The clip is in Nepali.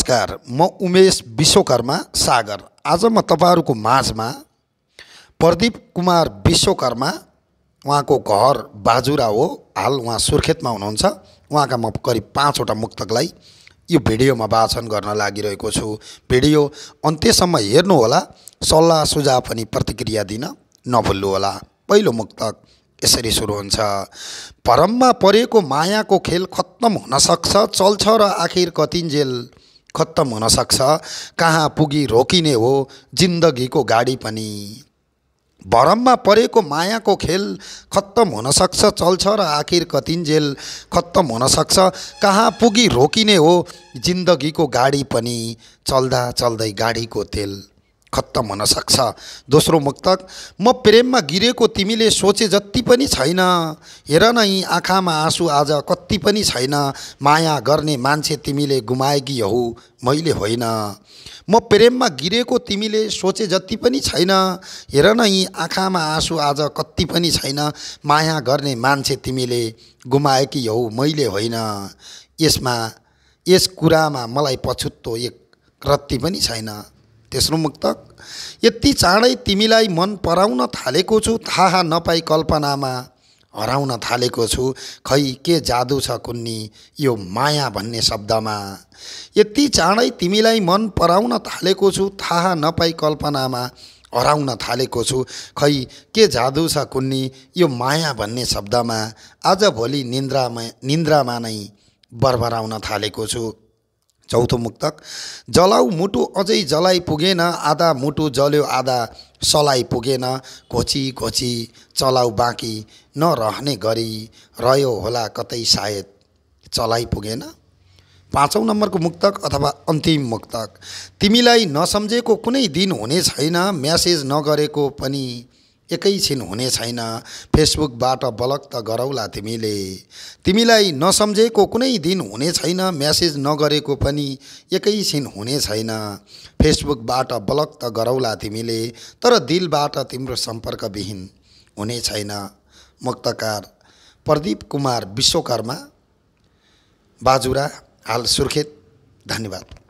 नमस्कार, म उमेश विश्वकर्मा सागर। आज म तपाईहरुको माझमा प्रदीप कुमार विश्वकर्मा, उहाँको घर बाजुरा हो। हाल उहाँ सुर्खेतमा हुनुहुन्छ। उहाँका म करिब 5 वटा मुक्तकलाई यो भिडियोमा वाचन गर्न लागिरहेको छु। भिडियो अन्त्यसम्म हेर्नु होला। सल्लाह सुझाव पनि प्रतिक्रिया दिन नभुल्नु होला। पहिलो मुक्तक यसरी सुरु हुन्छ। भरममा परेको मायाको खेल खत्तम हुन सक्छ, चल्छ र आखिर कतिन्जेल खत्तम हुन सक्छ। कहाँ पुगी रोकिने हो जिन्दगीको गाडी पनि। भरममा परेको मायाको खेल खत्तम हुन सक्छ, चल्छ र आखिर कतिन्जेल खत्तम हुन सक्छ। कहाँ पुगी रोकिने हो जिन्दगीको गाडी पनि, चल्दा चल्दै गाडीको तेल खत्तम हुन सक्छ। दोस्रो मुक्तक, म प्रेममा गिरेको तिमीले सोचे जति पनि छैन। हेर न यी आँखामा आँसु आज कति पनि छैन। माया गर्ने मान्छे तिमीले गुमाएकी हौ, मैले होइन। म प्रेममा गिरेको तिमीले सोचे जति पनि छैन। हेर न यी आँखामा आँसु आज कति पनि छैन। माया गर्ने मान्छे तिमीले गुमाएकी हौ, मैले होइन। यस कुरामा मलाई पछुतो एक रत्ती पनि छैन। तेस्रो मुक्तक, यति चाँडै तिमीलाई मन पराउन थालेको छु, थाहा नपाई कल्पनामा हराउन थालेको छु। खै के जादु छ कुन्नी यो माया भन्ने शब्दमा। यति चाँडै तिमीलाई मन पराउन थालेको छु, थाहा नपाई कल्पनामा हराउन थालेको छु। खै के जादु छ कुन्नी यो माया भन्ने शब्दमा। आज भोलि निन्द्रामा नै बरबराउन थालेको छु। चौथो मुक्तक, जलाउ मुटु अझै जलाइ पुगेन, आधा मुटु जल्यो आधा सलाई पुगेन। घोची घोची चलाउ बाँकी नरहने गरी, रह्यो होला कतै सायद चलाइ पुगेन। 5औं नम्बरको मुक्तक अथवा अन्तिम मुक्तक, तिमीलाई नसम्झेको कुनै दिन हुने छैन, म्यासेज नगरेको पनि एकैछिन हुने छैन। फेसबुकबाट ब्लक त गरौला तिमीले। तिमीलाई नसम्झेको कुनै दिन हुने छैन, म्यासेज नगरेको पनि एकैछिन हुने छैन। फेसबुकबाट ब्लक त गरौला तिमीले, तर दिलबाट तिम्रो सम्पर्कविहीन हुने छैन। मुक्तकार प्रदीप कुमार विश्वकर्मा, बाजुरा, हाल सुर्खेत। धन्यवाद।